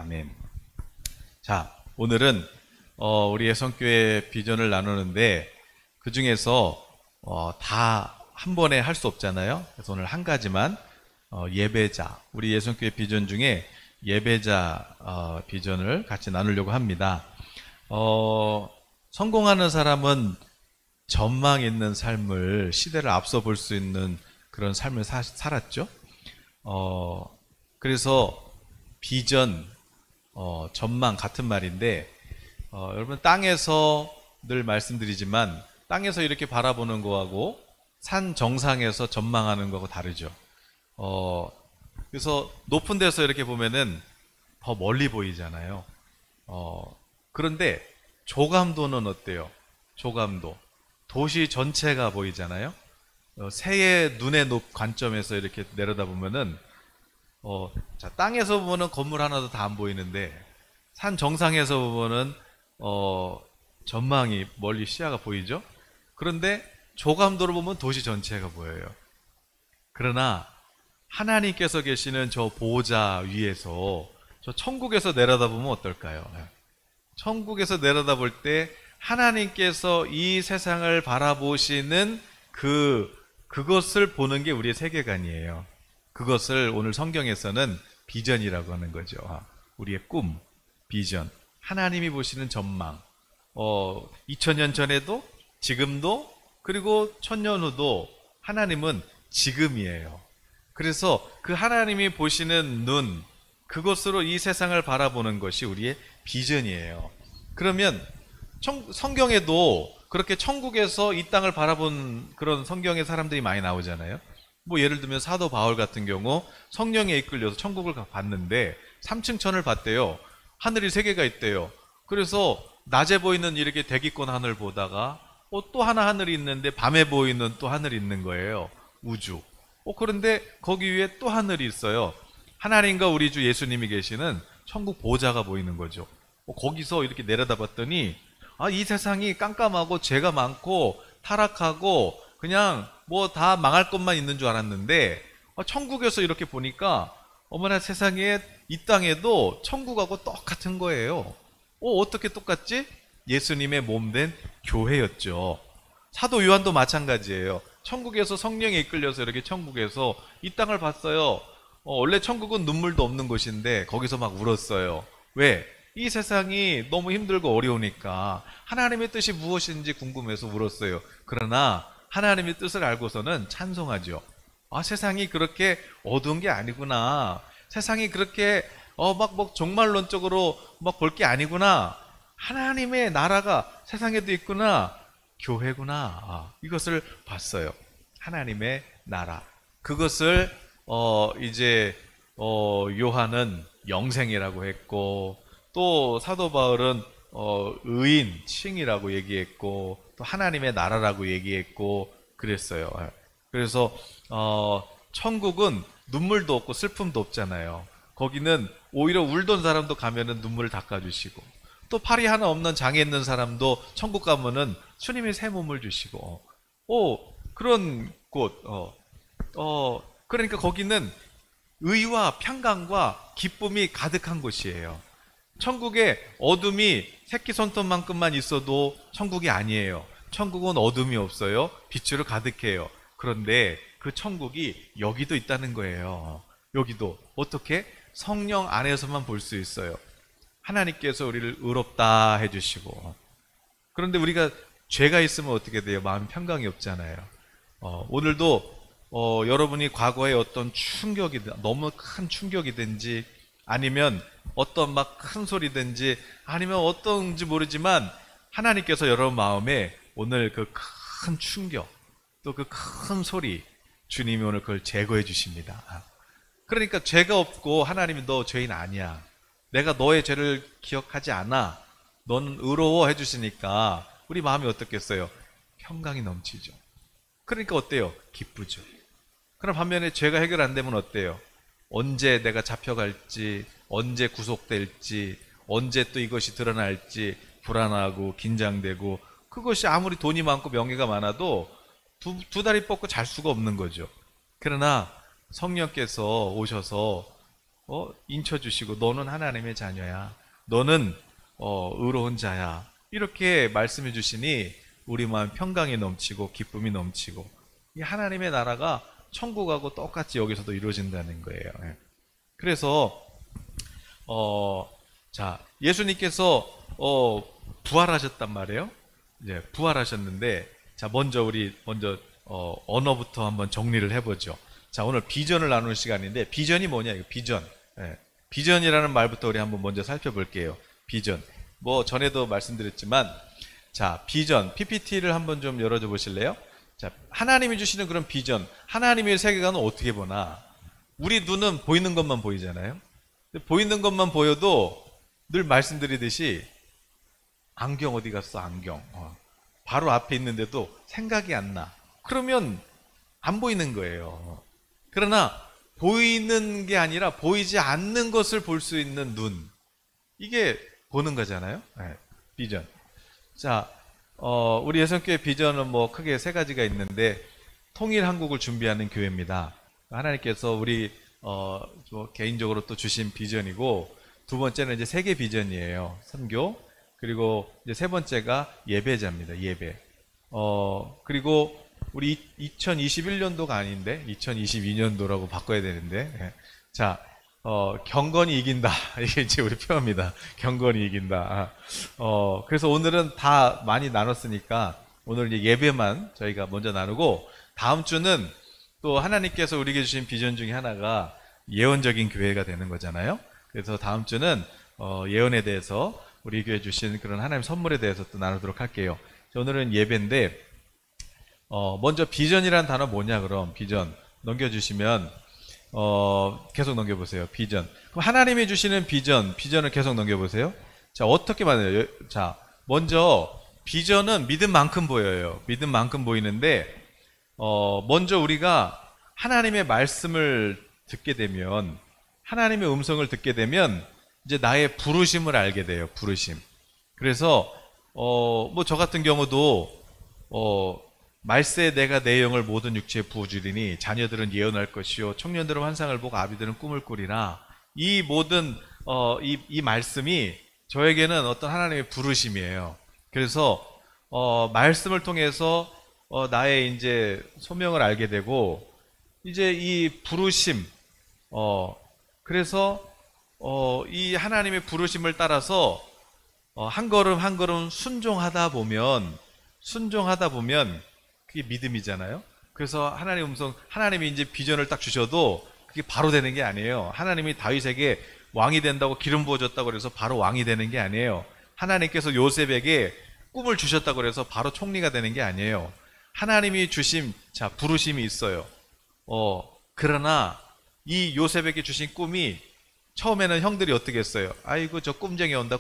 아멘. 자, 오늘은 우리 예성교회 비전을 나누는데 그 중에서 다 한 번에 할 수 없잖아요. 그래서 오늘 한 가지만 예배자, 우리 예성교회 비전 중에 예배자 비전을 같이 나누려고 합니다. 성공하는 사람은 전망 있는 삶을, 시대를 앞서 볼 수 있는 그런 삶을 살았죠. 그래서 비전, 전망 같은 말인데, 여러분 땅에서 늘 말씀드리지만 땅에서 이렇게 바라보는 거하고 산 정상에서 전망하는 거하고 다르죠. 그래서 높은 데서 이렇게 보면은 더 멀리 보이잖아요. 그런데 조감도는 어때요? 조감도. 도시 전체가 보이잖아요. 새의 눈의 관점에서 이렇게 내려다보면은 자, 땅에서 보면은 건물 하나도 다 안 보이는데 산 정상에서 보면은 전망이 멀리 시야가 보이죠. 그런데 조감도로 보면 도시 전체가 보여요. 그러나 하나님께서 계시는 저 보호자 위에서 저 천국에서 내려다보면 어떨까요? 천국에서 내려다볼 때 하나님께서 이 세상을 바라보시는 그것을 보는 게 우리의 세계관이에요. 그것을 오늘 성경에서는 비전이라고 하는 거죠. 우리의 꿈, 비전, 하나님이 보시는 전망. 2000년 전에도, 지금도, 그리고 1000년 후도 하나님은 지금이에요. 그래서 그 하나님이 보시는 눈, 그것으로 이 세상을 바라보는 것이 우리의 비전이에요. 그러면 성경에도 그렇게 천국에서 이 땅을 바라본 그런 성경의 사람들이 많이 나오잖아요. 뭐 예를 들면 사도 바울 같은 경우 성령에 이끌려서 천국을 봤는데 3층 천을 봤대요. 하늘이 3개가 있대요. 그래서 낮에 보이는 이렇게 대기권 하늘 보다가 또 하나 하늘이 있는데 밤에 보이는 또 하늘이 있는 거예요. 우주. 그런데 거기 위에 또 하늘이 있어요. 하나님과 우리 주 예수님이 계시는 천국 보좌가 보이는 거죠. 거기서 이렇게 내려다봤더니 이 세상이 깜깜하고 죄가 많고 타락하고 그냥 뭐 다 망할 것만 있는 줄 알았는데 천국에서 이렇게 보니까 어머나 세상에 이 땅에도 천국하고 똑같은 거예요. 어떻게 똑같지? 예수님의 몸된 교회였죠. 사도 요한도 마찬가지예요. 천국에서 성령에 이끌려서 이렇게 천국에서 이 땅을 봤어요. 원래 천국은 눈물도 없는 곳인데 거기서 막 울었어요. 왜? 이 세상이 너무 힘들고 어려우니까 하나님의 뜻이 무엇인지 궁금해서 울었어요. 그러나 하나님의 뜻을 알고서는 찬송하죠. 세상이 그렇게 어두운 게 아니구나. 세상이 그렇게 막 종말론적으로 막 볼 게 아니구나. 하나님의 나라가 세상에도 있구나. 교회구나. 이것을 봤어요. 하나님의 나라. 그것을 이제 요한은 영생이라고 했고, 또 사도 바울은 의인, 칭이라고 얘기했고, 또 하나님의 나라라고 얘기했고 그랬어요. 그래서 천국은 눈물도 없고 슬픔도 없잖아요. 거기는 오히려 울던 사람도 가면은 눈물을 닦아주시고, 또 팔이 하나 없는 장애 있는 사람도 천국 가면은 주님이 새 몸을 주시고, 그런 곳, 그러니까 거기는 의와 평강과 기쁨이 가득한 곳이에요. 천국에 어둠이 새끼손톱만큼만 있어도 천국이 아니에요. 천국은 어둠이 없어요. 빛으로 가득해요. 그런데 그 천국이 여기도 있다는 거예요. 여기도. 어떻게? 성령 안에서만 볼 수 있어요. 하나님께서 우리를 의롭다 해주시고. 그런데 우리가 죄가 있으면 어떻게 돼요? 마음 평강이 없잖아요. 오늘도 여러분이 과거에 어떤 충격이든, 너무 큰 충격이든지, 아니면 어떤 막 큰 소리든지, 아니면 어떤지 모르지만 하나님께서 여러분 마음에 오늘 그 큰 충격, 또 그 큰 소리, 주님이 오늘 그걸 제거해 주십니다. 그러니까 죄가 없고 하나님이 너 죄인 아니야, 내가 너의 죄를 기억하지 않아, 넌 의로워 해주시니까 우리 마음이 어떻겠어요? 평강이 넘치죠. 그러니까 어때요? 기쁘죠. 그럼 반면에 죄가 해결 안 되면 어때요? 언제 내가 잡혀갈지, 언제 구속될지, 언제 또 이것이 드러날지 불안하고 긴장되고, 그것이 아무리 돈이 많고 명예가 많아도 두 다리 뻗고 잘 수가 없는 거죠. 그러나 성령께서 오셔서 인쳐주시고 너는 하나님의 자녀야. 너는 의로운 자야. 이렇게 말씀해 주시니 우리 마음 평강이 넘치고 기쁨이 넘치고 이 하나님의 나라가 천국하고 똑같이 여기서도 이루어진다는 거예요. 예. 그래서 자, 예수님께서 부활하셨단 말이에요. 이제 부활하셨는데 자, 먼저 언어부터 한번 정리를 해보죠. 자, 오늘 비전을 나누는 시간인데 비전이 뭐냐? 이거 비전. 예. 비전이라는 말부터 우리 한번 먼저 살펴볼게요. 비전. 뭐 전에도 말씀드렸지만 자, 비전 PPT를 한번 좀 열어줘 보실래요? 자, 하나님이 주시는 그런 비전, 하나님의 세계관은 어떻게 보나? 우리 눈은 보이는 것만 보이잖아요. 근데 보이는 것만 보여도 늘 말씀드리듯이 안경 어디 갔어? 안경. 바로 앞에 있는데도 생각이 안 나. 그러면 안 보이는 거예요. 그러나 보이는 게 아니라 보이지 않는 것을 볼 수 있는 눈. 이게 보는 거잖아요. 네, 비전. 자, 우리 예성교회 비전은 뭐 크게 세 가지가 있는데 통일 한국을 준비하는 교회입니다. 하나님께서 우리 개인적으로 또 주신 비전이고 두 번째는 이제 세계 비전이에요. 선교. 그리고 이제 세 번째가 예배자입니다. 예배. 그리고 우리 2021년도가 아닌데 2022년도라고 바꿔야 되는데 예. 자, 경건이 이긴다. 이게 이제 우리 표현입니다. 경건이 이긴다. 그래서 오늘은 다 많이 나눴으니까 오늘 이제 예배만 저희가 먼저 나누고 다음 주는 또 하나님께서 우리에게 주신 비전 중에 하나가 예언적인 교회가 되는 거잖아요. 그래서 다음 주는 예언에 대해서 우리 교회 주신 그런 하나님 선물에 대해서 또 나누도록 할게요. 오늘은 예배인데 먼저 비전이라는 단어 뭐냐 그럼 비전 넘겨주시면 계속 넘겨보세요. 비전. 그럼 하나님이 주시는 비전을 계속 넘겨보세요. 자, 어떻게 만들어요? 자, 먼저 비전은 믿음만큼 보여요. 믿음만큼 보이는데 먼저 우리가 하나님의 말씀을 듣게 되면 하나님의 음성을 듣게 되면 이제 나의 부르심을 알게 돼요. 부르심. 그래서 뭐 저 같은 경우도 말세에 내가 내 영을 모든 육체에 부어주리니 자녀들은 예언할 것이요 청년들은 환상을 보고 아비들은 꿈을 꾸리라. 이 모든 이 말씀이 저에게는 어떤 하나님의 부르심이에요. 그래서 말씀을 통해서 나의 이제 소명을 알게 되고 이제 이 부르심 그래서 이 하나님의 부르심을 따라서 한 걸음 한 걸음 순종하다 보면 그게 믿음이잖아요. 그래서 하나님 음성, 하나님이 이제 비전을 딱 주셔도 그게 바로 되는 게 아니에요. 하나님이 다윗에게 왕이 된다고 기름 부어줬다고 그래서 바로 왕이 되는 게 아니에요. 하나님께서 요셉에게 꿈을 주셨다고 그래서 바로 총리가 되는 게 아니에요. 하나님이 주신 부르심이 있어요. 그러나 이 요셉에게 주신 꿈이 처음에는 형들이 어떻게 했어요? 아이고 저 꿈쟁이 온다.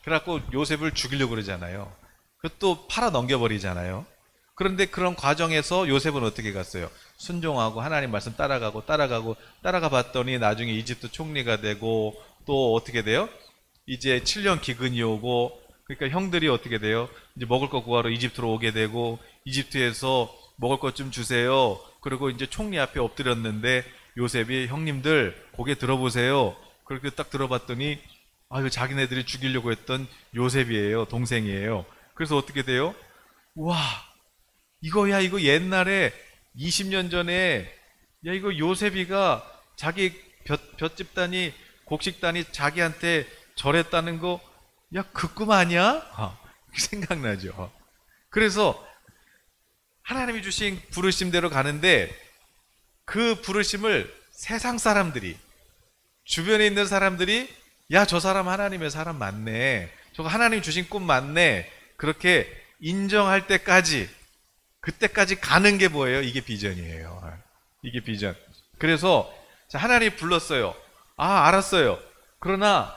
그래갖고 요셉을 죽이려고 그러잖아요. 그것도 팔아 넘겨버리잖아요. 그런데 그런 과정에서 요셉은 어떻게 갔어요? 순종하고 하나님 말씀 따라가 봤더니 나중에 이집트 총리가 되고 또 어떻게 돼요? 이제 7년 기근이 오고 그러니까 형들이 어떻게 돼요? 이제 먹을 거 구하러 이집트로 오게 되고 이집트에서 먹을 것 좀 주세요. 그리고 이제 총리 앞에 엎드렸는데 요셉이 형님들 고개 들어보세요. 그렇게 딱 들어봤더니 이거 자기네들이 죽이려고 했던 요셉이에요. 동생이에요. 그래서 어떻게 돼요? 와, 이거 옛날에 20년 전에 이거 요셉이가 자기 볏집단이 곡식단이 자기한테 절했다는 거 그 꿈 아니야? 생각나죠. 그래서 하나님이 주신 부르심대로 가는데 그 부르심을 세상 사람들이 주변에 있는 사람들이 저 사람 하나님의 사람 맞네. 저거 하나님 주신 꿈 맞네. 그렇게 인정할 때까지 그때까지 가는 게 뭐예요? 이게 비전이에요. 이게 비전. 그래서 하나님이 불렀어요. 알았어요. 그러나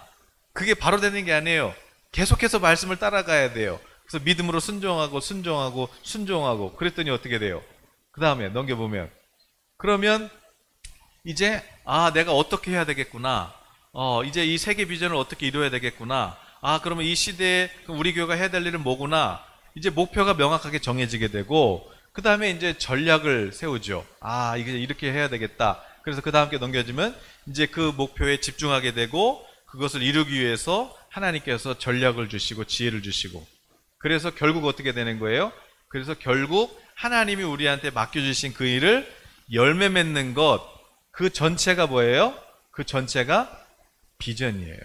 그게 바로 되는 게 아니에요. 계속해서 말씀을 따라가야 돼요. 그래서 믿음으로 순종하고 그랬더니 어떻게 돼요? 그 다음에 넘겨보면 그러면 이제 내가 어떻게 해야 되겠구나. 이제 이 세계 비전을 어떻게 이루어야 되겠구나. 그러면 이 시대에 우리 교회가 해야 될 일은 뭐구나. 이제 목표가 명확하게 정해지게 되고 그 다음에 이제 전략을 세우죠. 이게 이렇게 해야 되겠다. 그래서 그 다음 게 넘겨지면 이제 그 목표에 집중하게 되고 그것을 이루기 위해서 하나님께서 전략을 주시고 지혜를 주시고 그래서 결국 어떻게 되는 거예요? 그래서 결국 하나님이 우리한테 맡겨주신 그 일을 열매 맺는 것, 그 전체가 뭐예요? 그 전체가 비전이에요.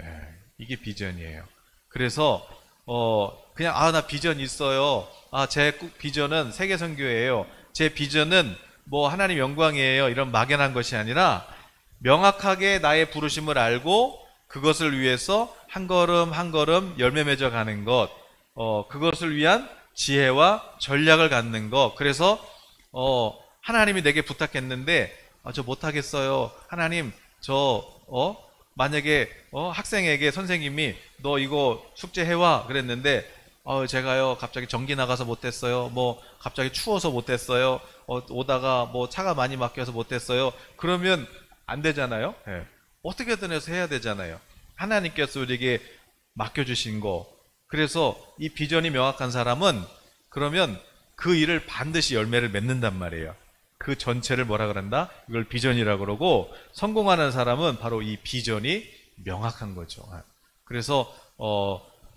이게 비전이에요. 그래서 그냥 나 비전 있어요. 제 비전은 세계 선교예요. 제 비전은 뭐 하나님 영광이에요. 이런 막연한 것이 아니라 명확하게 나의 부르심을 알고 그것을 위해서 한 걸음 한 걸음 열매 맺어 가는 것, 그것을 위한 지혜와 전략을 갖는 것. 그래서 하나님이 내게 부탁했는데 저 못하겠어요. 하나님 만약에 학생에게 선생님이 너 이거 숙제 해와 그랬는데 제가요 갑자기 전기 나가서 못했어요. 뭐 갑자기 추워서 못했어요. 오다가 뭐 차가 많이 막혀서 못했어요. 그러면 안 되잖아요. 네. 어떻게든 해서 해야 되잖아요. 하나님께서 우리에게 맡겨주신 거. 그래서 이 비전이 명확한 사람은 그러면 그 일을 반드시 열매를 맺는단 말이에요. 그 전체를 뭐라 그런다? 이걸 비전이라고 그러고 성공하는 사람은 바로 이 비전이 명확한 거죠. 그래서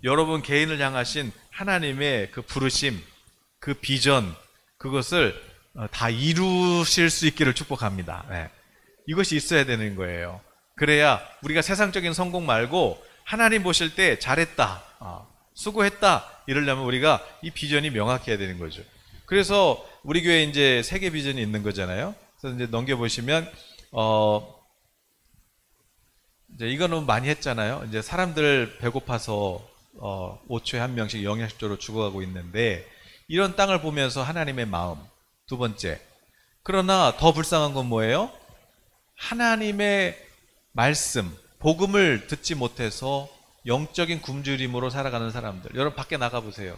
여러분 개인을 향하신 하나님의 그 부르심, 그 비전, 그것을 다 이루실 수 있기를 축복합니다. 네. 이것이 있어야 되는 거예요. 그래야 우리가 세상적인 성공 말고 하나님 보실 때 잘했다, 수고했다 이러려면 우리가 이 비전이 명확해야 되는 거죠. 그래서 우리 교회에 이제 세계 비전이 있는 거잖아요. 그래서 이제 넘겨보시면 이제 이거는 많이 했잖아요. 이제 사람들 배고파서 5초에 한 명씩 영양실조로 죽어가고 있는데 이런 땅을 보면서 하나님의 마음. 두 번째. 그러나 더 불쌍한 건 뭐예요? 하나님의 말씀, 복음을 듣지 못해서 영적인 굶주림으로 살아가는 사람들. 여러분 밖에 나가보세요.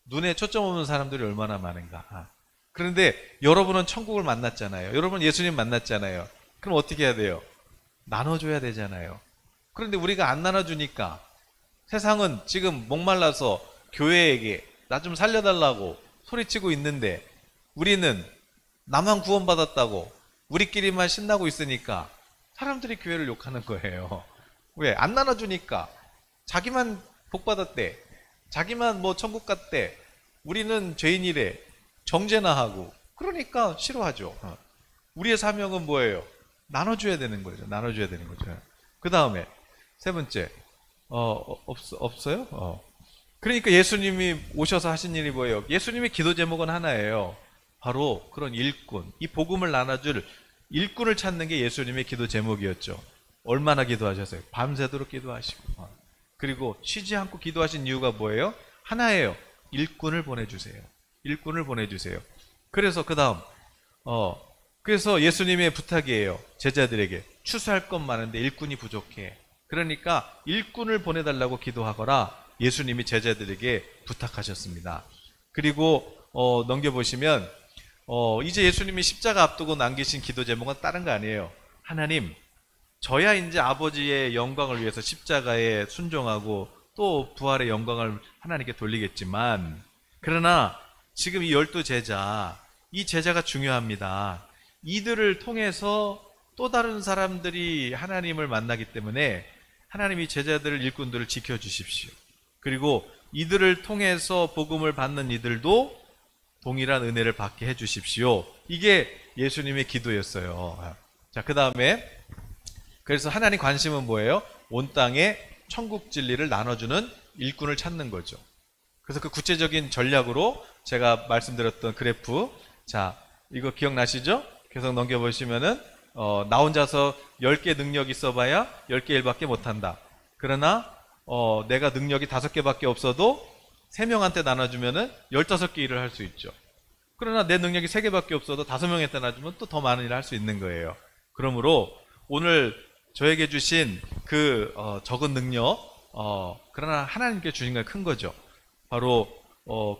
눈에 초점 없는 사람들이 얼마나 많은가. 그런데 여러분은 천국을 만났잖아요. 여러분 예수님 만났잖아요. 그럼 어떻게 해야 돼요? 나눠줘야 되잖아요. 그런데 우리가 안 나눠주니까 세상은 지금 목말라서 교회에게 나 좀 살려달라고 소리치고 있는데 우리는 나만 구원받았다고 우리끼리만 신나고 있으니까 사람들이 교회를 욕하는 거예요. 왜? 안 나눠주니까. 자기만 복받았대. 자기만 뭐 천국 갔대. 우리는 죄인이래. 정죄나 하고. 그러니까 싫어하죠. 우리의 사명은 뭐예요? 나눠줘야 되는 거죠. 나눠줘야 되는 거죠. 그 다음에 세 번째. 없어요? 그러니까 예수님이 오셔서 하신 일이 뭐예요? 예수님의 기도 제목은 하나예요. 바로 그런 일꾼. 이 복음을 나눠줄 일꾼을 찾는 게 예수님의 기도 제목이었죠. 얼마나 기도하셨어요? 밤새도록 기도하시고. 그리고 쉬지 않고 기도하신 이유가 뭐예요? 하나예요. 일꾼을 보내주세요. 일꾼을 보내주세요. 그래서 그 다음 그래서 예수님의 부탁이에요. 제자들에게 추수할 것 많은데 일꾼이 부족해. 그러니까 일꾼을 보내달라고 기도하거라 예수님이 제자들에게 부탁하셨습니다. 그리고 넘겨보시면 이제 예수님이 십자가 앞두고 남기신 기도 제목은 다른 거 아니에요. 하나님, 저야 이제 아버지의 영광을 위해서 십자가에 순종하고 또 부활의 영광을 하나님께 돌리겠지만 그러나 지금 이 12제자, 이 제자가 중요합니다. 이들을 통해서 또 다른 사람들이 하나님을 만나기 때문에 하나님이 제자들을 일꾼들을 지켜주십시오. 그리고 이들을 통해서 복음을 받는 이들도 동일한 은혜를 받게 해주십시오. 이게 예수님의 기도였어요. 자, 그 다음에 그래서 하나님 관심은 뭐예요? 온 땅에 천국 진리를 나눠주는 일꾼을 찾는 거죠. 그래서 그 구체적인 전략으로 제가 말씀드렸던 그래프, 자, 이거 기억나시죠? 계속 넘겨보시면은 나 혼자서 10개 능력 있어봐야 10개 일밖에 못한다. 그러나 내가 능력이 5개밖에 없어도 3명한테 나눠주면은 15개 일을 할 수 있죠. 그러나 내 능력이 3개밖에 없어도 5명한테 나눠주면 또 더 많은 일을 할 수 있는 거예요. 그러므로 오늘 저에게 주신 그 적은 능력, 그러나 하나님께 주신 건 큰 거죠. 바로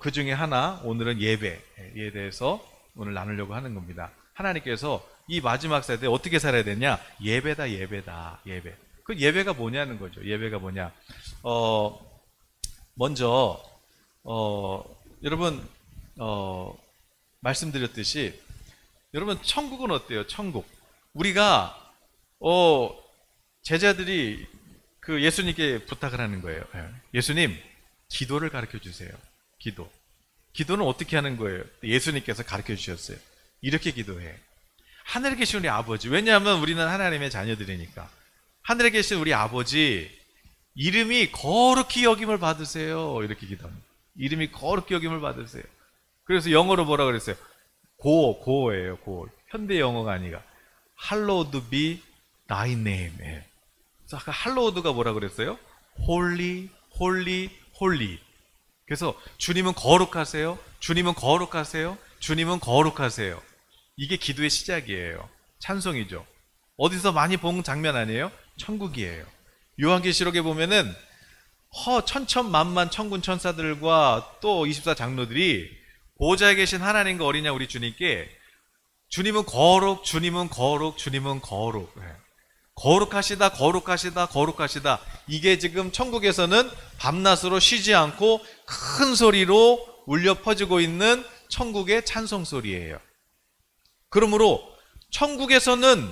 그 중에 하나, 오늘은 예배에 대해서 오늘 나누려고 하는 겁니다. 하나님께서 이 마지막 세대에 어떻게 살아야 되냐? 예배다, 예배다, 예배. 그 예배가 뭐냐는 거죠. 예배가 뭐냐? 먼저 여러분 말씀드렸듯이 여러분 천국은 어때요? 천국. 우리가 제자들이 그 예수님께 부탁을 하는 거예요. 예수님, 기도를 가르쳐 주세요. 기도는 어떻게 하는 거예요? 예수님께서 가르쳐 주셨어요. 이렇게 기도해. 하늘에 계신 우리 아버지, 왜냐하면 우리는 하나님의 자녀들이니까. 하늘에 계신 우리 아버지, 이름이 거룩히 여김을 받으세요. 이렇게 기도합니다. 이름이 거룩히 여김을 받으세요. 그래서 영어로 뭐라 그랬어요? 고어예요. 고어. 현대 영어가 아니라 Hallowed be thy name. 그래서 아까 hallowed가 뭐라 그랬어요? Holy, holy, holy. 그래서 주님은 거룩하세요. 주님은 거룩하세요. 주님은 거룩하세요. 이게 기도의 시작이에요. 찬송이죠. 어디서 많이 본 장면 아니에요? 천국이에요. 요한계시록에 보면은 천천만만 천군 천사들과 또 24장로들이 보좌에 계신 하나님과 어린 양 우리 주님께 주님은 거룩, 주님은 거룩, 주님은 거룩. 거룩하시다, 거룩하시다, 거룩하시다. 이게 지금 천국에서는 밤낮으로 쉬지 않고 큰 소리로 울려 퍼지고 있는 천국의 찬송 소리예요. 그러므로 천국에서는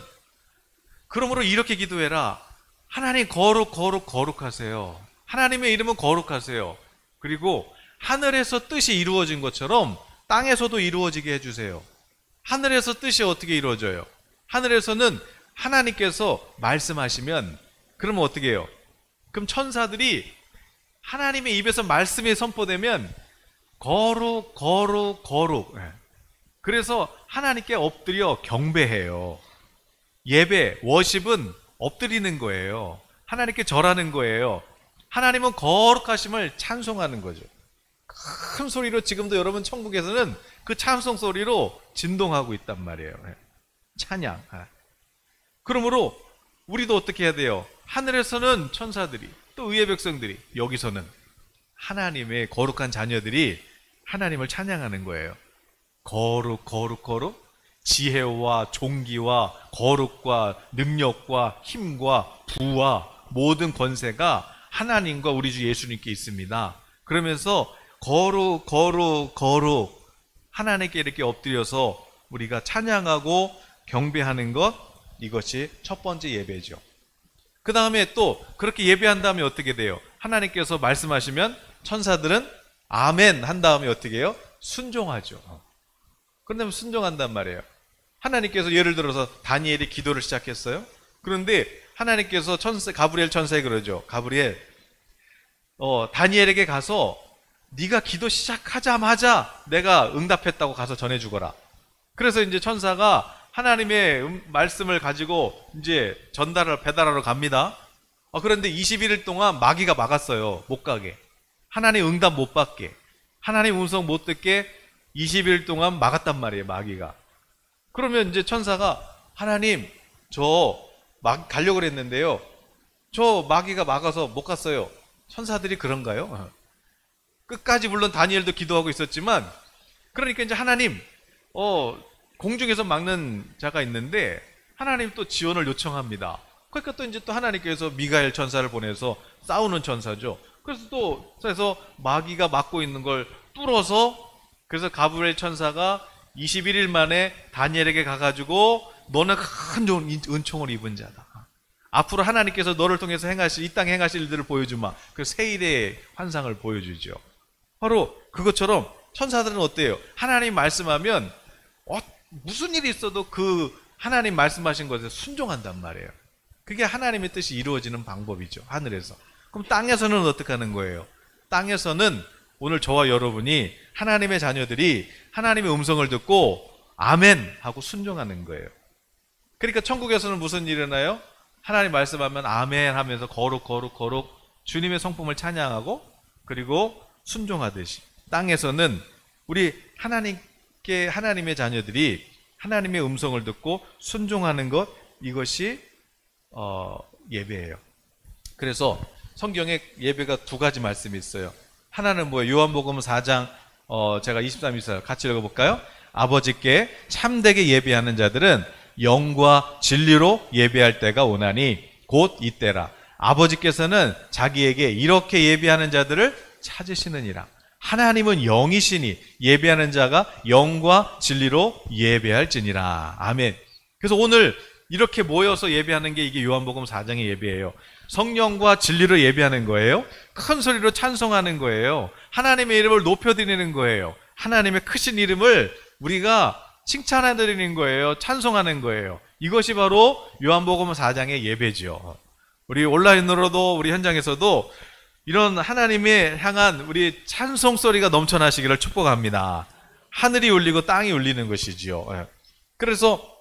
이렇게 기도해라. 하나님 거룩, 거룩, 거룩하세요. 하나님의 이름은 거룩하세요. 그리고 하늘에서 뜻이 이루어진 것처럼 땅에서도 이루어지게 해주세요. 하늘에서 뜻이 어떻게 이루어져요? 하늘에서는 하나님께서 말씀하시면 그러면 어떻게 해요? 그럼 천사들이 하나님의 입에서 말씀이 선포되면 거룩, 거룩, 거룩. 그래서 하나님께 엎드려 경배해요. 예배, 워십은 엎드리는 거예요. 하나님께 절하는 거예요. 하나님은 거룩하심을 찬송하는 거죠. 큰 소리로 지금도 여러분 천국에서는 그 찬송 소리로 진동하고 있단 말이에요. 찬양. 그러므로 우리도 어떻게 해야 돼요? 하늘에서는 천사들이 또 의의 백성들이, 여기서는 하나님의 거룩한 자녀들이 하나님을 찬양하는 거예요. 거룩, 거룩, 거룩. 지혜와 존귀와 거룩과 능력과 힘과 부와 모든 권세가 하나님과 우리 주 예수님께 있습니다. 그러면서 거룩, 거룩, 거룩. 하나님께 이렇게 엎드려서 우리가 찬양하고 경배하는 것, 이것이 첫 번째 예배죠. 그 다음에 또 그렇게 예배한 다음에 어떻게 돼요? 하나님께서 말씀하시면 천사들은 아멘 한 다음에 어떻게 해요? 순종하죠. 그런데 순종한단 말이에요. 하나님께서 예를 들어서 다니엘이 기도를 시작했어요. 그런데 하나님께서 가브리엘 천사에 그러죠. 가브리엘, 다니엘에게 가서 네가 기도 시작하자마자 내가 응답했다고 가서 전해주거라. 그래서 이제 천사가 하나님의 말씀을 가지고 이제 배달하러 갑니다. 그런데 21일 동안 마귀가 막았어요. 못 가게. 하나님 응답 못 받게. 하나님 음성 못 듣게 20일 동안 막았단 말이에요. 마귀가. 그러면 이제 천사가 하나님 가려고 그랬는데요. 저 마귀가 막아서 못 갔어요. 천사들이 그런가요? 끝까지 물론 다니엘도 기도하고 있었지만, 그러니까 이제 하나님, 공중에서 막는 자가 있는데 하나님 또 지원을 요청합니다. 그러니까 또 이제 또 하나님께서 미가엘 천사를 보내서 싸우는 천사죠. 그래서 마귀가 막고 있는 걸 뚫어서, 그래서 가브리엘 천사가 21일 만에 다니엘에게 가가지고 너는 큰 은총을 입은 자다. 앞으로 하나님께서 너를 통해서 이 땅에 행하실 일들을 보여주마. 그 세일의 환상을 보여주죠. 바로 그것처럼 천사들은 어때요? 하나님 말씀하면 무슨 일이 있어도 그 하나님 말씀하신 것에 순종한단 말이에요. 그게 하나님의 뜻이 이루어지는 방법이죠. 하늘에서. 그럼 땅에서는 어떻게 하는 거예요? 땅에서는 오늘 저와 여러분이 하나님의 자녀들이 하나님의 음성을 듣고 아멘 하고 순종하는 거예요. 그러니까 천국에서는 무슨 일이 일어나요? 하나님 말씀하면 아멘 하면서 거룩, 거룩, 거룩 주님의 성품을 찬양하고, 그리고 순종하듯이 땅에서는 우리 하나님의 자녀들이 하나님의 음성을 듣고 순종하는 것, 이것이 예배예요. 그래서 성경에 예배가 두 가지 말씀이 있어요. 하나는 뭐예요? 요한복음 4장 제가 23, 24 같이 읽어볼까요? 아버지께 참되게 예배하는 자들은 영과 진리로 예배할 때가 오나니 곧 이때라. 아버지께서는 자기에게 이렇게 예배하는 자들을 찾으시느니라. 하나님은 영이시니 예배하는 자가 영과 진리로 예배할지니라. 아멘. 그래서 오늘 이렇게 모여서 예배하는 게 이게 요한복음 4장의 예배예요. 성령과 진리로 예배하는 거예요. 큰 소리로 찬송하는 거예요. 하나님의 이름을 높여드리는 거예요. 하나님의 크신 이름을 우리가 칭찬해드리는 거예요. 찬송하는 거예요. 이것이 바로 요한복음 4장의 예배죠. 우리 온라인으로도 우리 현장에서도 이런 하나님의 향한 우리 찬송 소리가 넘쳐나시기를 축복합니다. 하늘이 울리고 땅이 울리는 것이지요. 그래서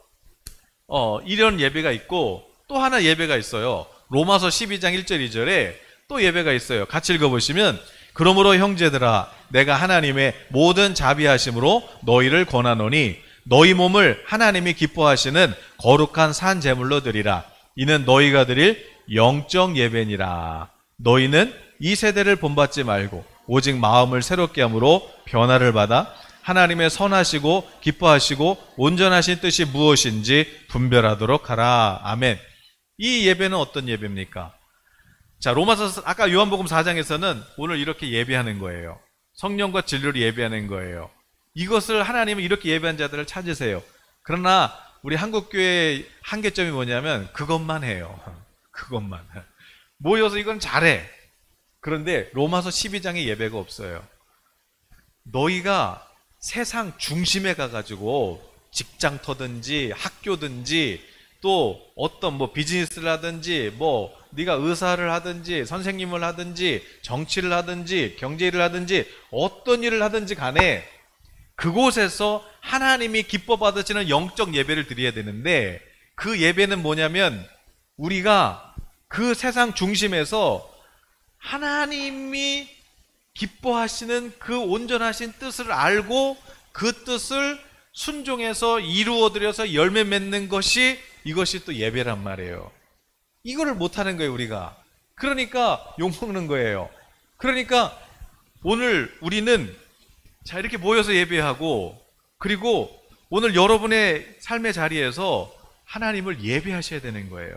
이런 예배가 있고 또 하나 예배가 있어요. 로마서 12장 1절 2절에 또 예배가 있어요. 같이 읽어보시면 그러므로 형제들아 내가 하나님의 모든 자비하심으로 너희를 권하노니 너희 몸을 하나님이 기뻐하시는 거룩한 산 제물로 드리라. 이는 너희가 드릴 영적 예배니라. 너희는 이 세대를 본받지 말고 오직 마음을 새롭게 함으로 변화를 받아 하나님의 선하시고 기뻐하시고 온전하신 뜻이 무엇인지 분별하도록 하라. 아멘. 이 예배는 어떤 예배입니까? 자, 로마서 아까 요한복음 4장에서는 오늘 이렇게 예배하는 거예요. 성령과 진리로 예배하는 거예요. 이것을 하나님은 이렇게 예배한 자들을 찾으세요. 그러나 우리 한국교회의 한계점이 뭐냐면 그것만 해요. 그것만. 모여서 이건 잘해. 그런데 로마서 12장에 예배가 없어요. 너희가 세상 중심에 가가지고 직장터든지 학교든지 또 어떤 뭐 비즈니스를 하든지 뭐 네가 의사를 하든지 선생님을 하든지 정치를 하든지 경제일을 하든지 어떤 일을 하든지 간에 그곳에서 하나님이 기뻐 받으시는 영적 예배를 드려야 되는데 그 예배는 뭐냐면 우리가 그 세상 중심에서 하나님이 기뻐하시는 그 온전하신 뜻을 알고 그 뜻을 순종해서 이루어드려서 열매 맺는 것이 이것이 또 예배란 말이에요. 이거를 못하는 거예요 우리가. 그러니까 욕먹는 거예요. 그러니까 오늘 우리는 자 이렇게 모여서 예배하고 그리고 오늘 여러분의 삶의 자리에서 하나님을 예배하셔야 되는 거예요.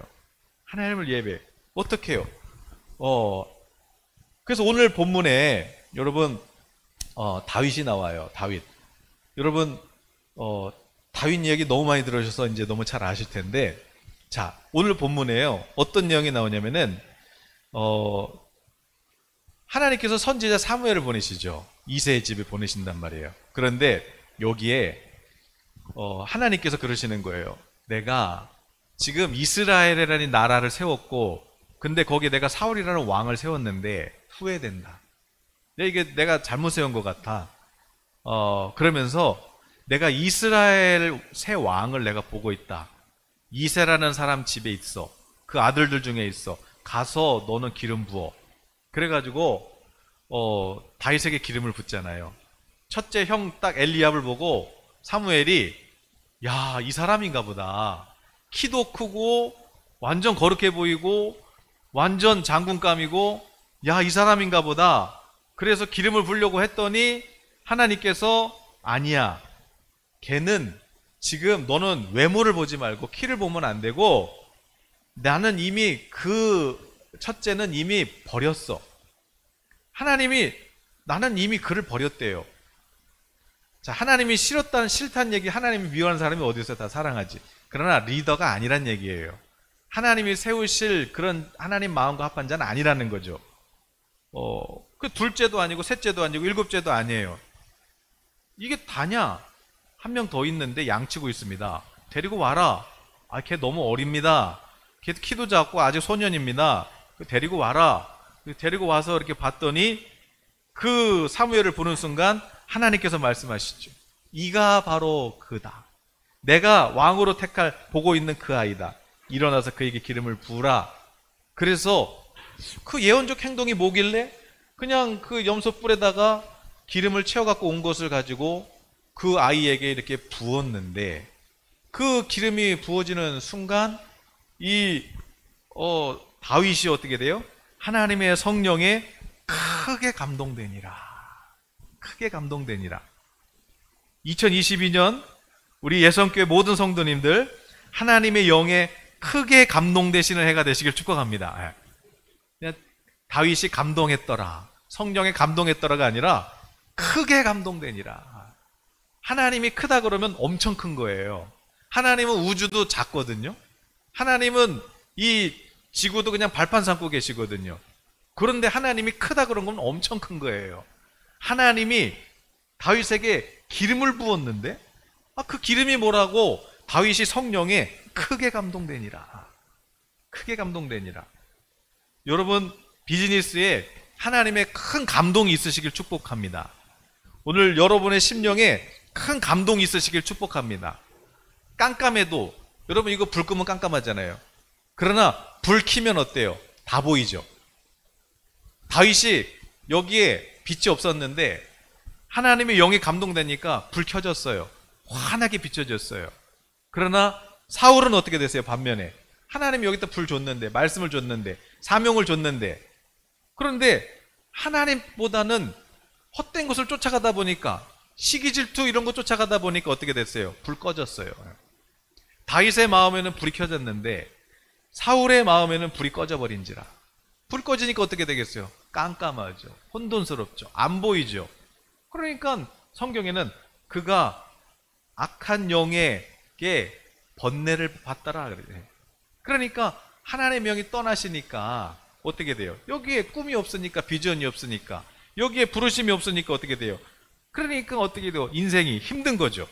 하나님을 예배. 어떻게 해요? 그래서 오늘 본문에 여러분 다윗이 나와요. 다윗. 여러분 다윗 이야기 너무 많이 들으셔서 이제 너무 잘 아실 텐데 자 오늘 본문에요. 어떤 내용이 나오냐면은 하나님께서 선지자 사무엘을 보내시죠. 이새의 집에 보내신단 말이에요. 그런데 여기에 하나님께서 그러시는 거예요. 내가 지금 이스라엘이라는 나라를 세웠고 근데 거기에 내가 사울이라는 왕을 세웠는데 후회된다. 이게 내가 잘못 세운 것 같아. 그러면서 내가 이스라엘 새 왕을 내가 보고 있다. 이새라는 사람 집에 있어. 그 아들들 중에 있어. 가서 너는 기름 부어. 그래가지고 다윗에게 기름을 붓잖아요. 첫째 형 딱 엘리압을 보고 사무엘이 야, 이 사람인가 보다. 키도 크고 완전 거룩해 보이고 완전 장군감이고 야, 이 사람인가 보다. 그래서 기름을 부으려고 했더니 하나님께서 아니야. 걔는 지금 너는 외모를 보지 말고 키를 보면 안 되고 나는 이미 그 첫째는 이미 버렸어. 하나님이 나는 이미 그를 버렸대요. 자, 하나님이 싫다는 얘기 하나님이 미워하는 사람이 어디서 다 사랑하지. 그러나 리더가 아니란 얘기예요. 하나님이 세우실 그런 하나님 마음과 합한 자는 아니라는 거죠. 그 둘째도 아니고 셋째도 아니고 일곱째도 아니에요. 이게 다냐? 한 명 더 있는데 양치고 있습니다. 데리고 와라. 아, 걔 너무 어립니다. 걔 키도 작고 아직 소년입니다. 데리고 와라. 데리고 와서 이렇게 봤더니 그 사무엘을 보는 순간 하나님께서 말씀하시죠. 이가 바로 그다. 내가 왕으로 보고 있는 그 아이다. 일어나서 그에게 기름을 부으라. 그래서 그 예언적 행동이 뭐길래 그냥 그 염소 뿔에다가 기름을 채워갖고 온 것을 가지고 그 아이에게 이렇게 부었는데 그 기름이 부어지는 순간 이 다윗이 어떻게 돼요? 하나님의 성령에 크게 감동되니라. 크게 감동되니라. 2022년 우리 예성교회 모든 성도님들 하나님의 영에 크게 감동되시는 해가 되시길 축복합니다. 그냥 다윗이 감동했더라. 성령에 감동했더라가 아니라 크게 감동되니라. 하나님이 크다 그러면 엄청 큰 거예요. 하나님은 우주도 작거든요. 하나님은 이 지구도 그냥 발판 삼고 계시거든요. 그런데 하나님이 크다 그런 건 엄청 큰 거예요. 하나님이 다윗에게 기름을 부었는데 그 기름이 뭐라고? 다윗이 성령에 크게 감동되니라. 크게 감동되니라. 여러분 비즈니스에 하나님의 큰 감동이 있으시길 축복합니다. 오늘 여러분의 심령에 큰 감동이 있으시길 축복합니다. 깜깜해도 여러분 이거 불 끄면 깜깜하잖아요. 그러나 불 켜면 어때요? 다 보이죠. 다윗이 여기에 빛이 없었는데 하나님의 영이 감동되니까 불 켜졌어요. 환하게 비춰졌어요. 그러나 사울은 어떻게 됐어요? 반면에 하나님이 여기다 불 줬는데, 말씀을 줬는데, 사명을 줬는데, 그런데 하나님보다는 헛된 것을 쫓아가다 보니까, 시기 질투 이런 거 쫓아가다 보니까 어떻게 됐어요? 불 꺼졌어요. 다윗의 마음에는 불이 켜졌는데 사울의 마음에는 불이 꺼져버린지라. 불 꺼지니까 어떻게 되겠어요? 깜깜하죠. 혼돈스럽죠. 안 보이죠. 그러니까 성경에는 그가 악한 영에게 번뇌를 받더라 그래요. 그러니까 하나님의 영이 떠나시니까 어떻게 돼요? 여기에 꿈이 없으니까, 비전이 없으니까, 여기에 부르심이 없으니까 어떻게 돼요? 그러니까 어떻게 돼요? 인생이 힘든 거죠.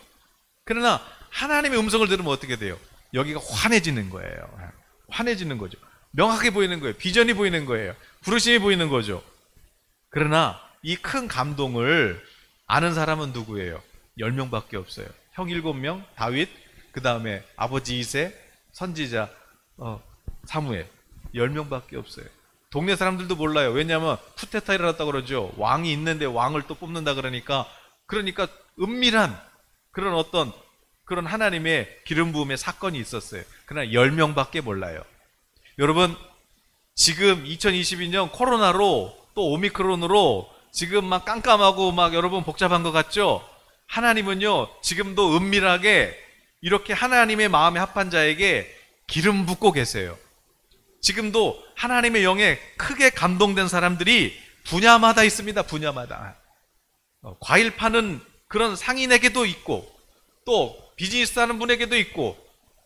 그러나 하나님의 음성을 들으면 어떻게 돼요? 여기가 환해지는 거예요. 환해지는 거죠. 명확하게 보이는 거예요. 비전이 보이는 거예요. 부르심이 보이는 거죠. 그러나 이 큰 감동을 아는 사람은 누구예요? 10명밖에 없어요. 형 7명, 다윗, 그 다음에 아버지 이세, 선지자 사무엘, 10명밖에 없어요. 동네 사람들도 몰라요. 왜냐하면 쿠데타 일어났다고 그러죠. 왕이 있는데 왕을 또 뽑는다 그러니까 은밀한 그런 어떤 그런 하나님의 기름 부음의 사건이 있었어요. 그러나 10명밖에 몰라요. 여러분 지금 2022년 코로나로 또 오미크론으로 지금 막 깜깜하고 막 여러분 복잡한 것 같죠? 하나님은요 지금도 은밀하게 이렇게 하나님의 마음에 합한 자에게 기름 붓고 계세요. 지금도 하나님의 영에 크게 감동된 사람들이 분야마다 있습니다. 분야마다. 과일 파는 그런 상인에게도 있고 또 비즈니스 하는 분에게도 있고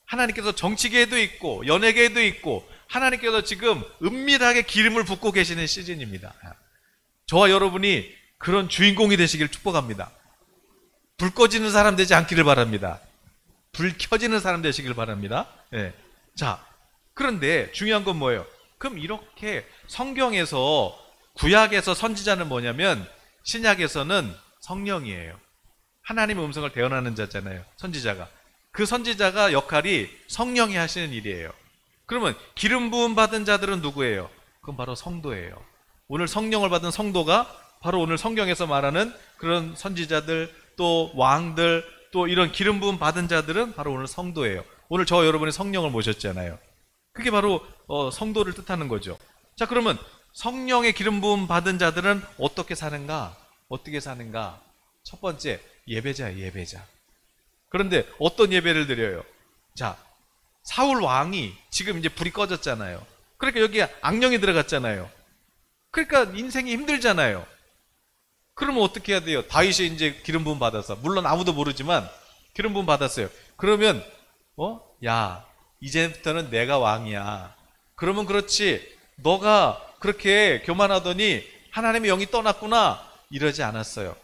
하나님께서 정치계에도 있고 연예계에도 있고 하나님께서 지금 은밀하게 기름을 붓고 계시는 시즌입니다. 저와 여러분이 그런 주인공이 되시길 축복합니다. 불 꺼지는 사람 되지 않기를 바랍니다. 불 켜지는 사람 되시길 바랍니다. 네. 자, 그런데 중요한 건 뭐예요? 그럼 이렇게 성경에서 구약에서 선지자는 뭐냐면 신약에서는 성령이에요. 하나님의 음성을 대언하는 자잖아요. 선지자가. 그 선지자가 역할이 성령이 하시는 일이에요. 그러면 기름 부음 받은 자들은 누구예요? 그건 바로 성도예요. 오늘 성령을 받은 성도가 바로 오늘 성경에서 말하는 그런 선지자들 또 왕들 또 이런 기름 부음 받은 자들은 바로 오늘 성도예요. 오늘 저 여러분이 성령을 모셨잖아요. 그게 바로 성도를 뜻하는 거죠. 자, 그러면 성령의 기름 부음 받은 자들은 어떻게 사는가? 어떻게 사는가? 첫 번째, 예배자예요, 예배자. 그런데 어떤 예배를 드려요? 자, 사울 왕이 지금 이제 불이 꺼졌잖아요. 그러니까 여기에 악령이 들어갔잖아요. 그러니까 인생이 힘들잖아요. 그러면 어떻게 해야 돼요? 다윗이 이제 기름 부음 받아서, 물론 아무도 모르지만 기름 부음 받았어요. 그러면 야, 이제부터는 내가 왕이야. 그러면 그렇지, 너가 그렇게 교만하더니 하나님의 영이 떠났구나, 이러지 않았어요.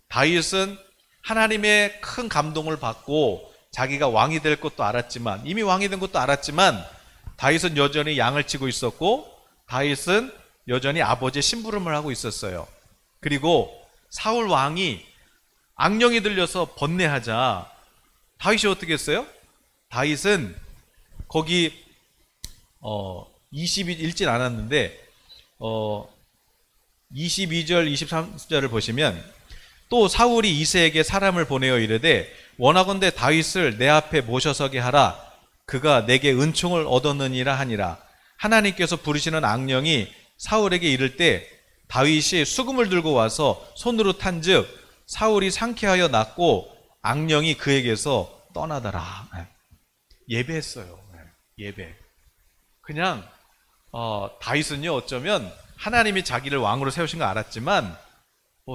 다윗은 하나님의 큰 감동을 받고 자기가 왕이 될 것도 알았지만, 이미 왕이 된 것도 알았지만 다윗은 여전히 양을 치고 있었고 다윗은 여전히 아버지의 심부름을 하고 있었어요. 그리고 사울 왕이 악령이 들려서 번뇌하자 다윗이 어떻게 했어요? 다윗은 거기 20일 읽진 않았는데 22절 23절을 보시면 또 사울이 이새에게 사람을 보내어 이르되 원하건대 다윗을 내 앞에 모셔서게 하라. 그가 내게 은총을 얻었느니라 하니라. 하나님께서 부르시는 악령이 사울에게 이를 때 다윗이 수금을 들고 와서 손으로 탄즉 사울이 상쾌하여 낫고 악령이 그에게서 떠나더라. 예배했어요. 예배. 그냥 다윗은요 어쩌면 하나님이 자기를 왕으로 세우신 거 알았지만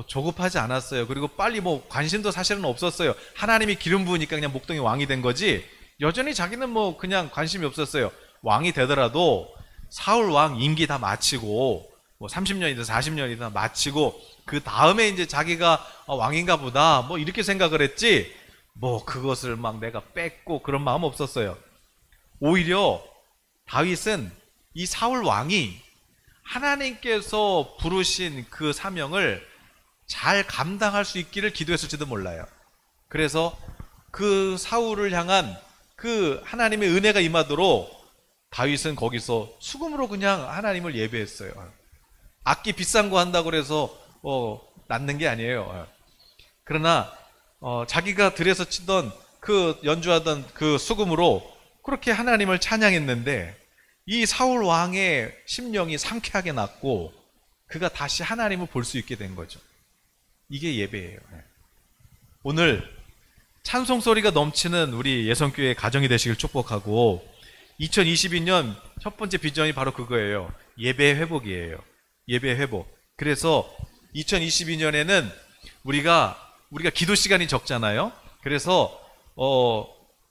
조급하지 않았어요. 그리고 빨리 관심도 사실은 없었어요. 하나님이 기름 부으니까 그냥 목동이 왕이 된 거지 여전히 자기는 뭐 그냥 관심이 없었어요. 왕이 되더라도 사울 왕 임기 다 마치고 뭐 30년이든 40년이든 마치고 그 다음에 이제 자기가 왕인가 보다 뭐 이렇게 생각을 했지, 뭐 그것을 막 내가 뺏고 그런 마음 없었어요. 오히려 다윗은 이 사울 왕이 하나님께서 부르신 그 사명을 잘 감당할 수 있기를 기도했을지도 몰라요. 그래서 그 사울을 향한 그 하나님의 은혜가 임하도록 다윗은 거기서 수금으로 그냥 하나님을 예배했어요. 악기 비싼 거 한다고 해서 낳는 게 아니에요. 그러나 자기가 들에서 치던 그 연주하던 그 수금으로 그렇게 하나님을 찬양했는데 이 사울 왕의 심령이 상쾌하게 났고 그가 다시 하나님을 볼 수 있게 된 거죠. 이게 예배예요. 오늘 찬송 소리가 넘치는 우리 예성교회 가정이 되시길 축복하고, 2022년 첫 번째 비전이 바로 그거예요. 예배 회복이에요. 예배 회복. 그래서 2022년에는 우리가 기도 시간이 적잖아요. 그래서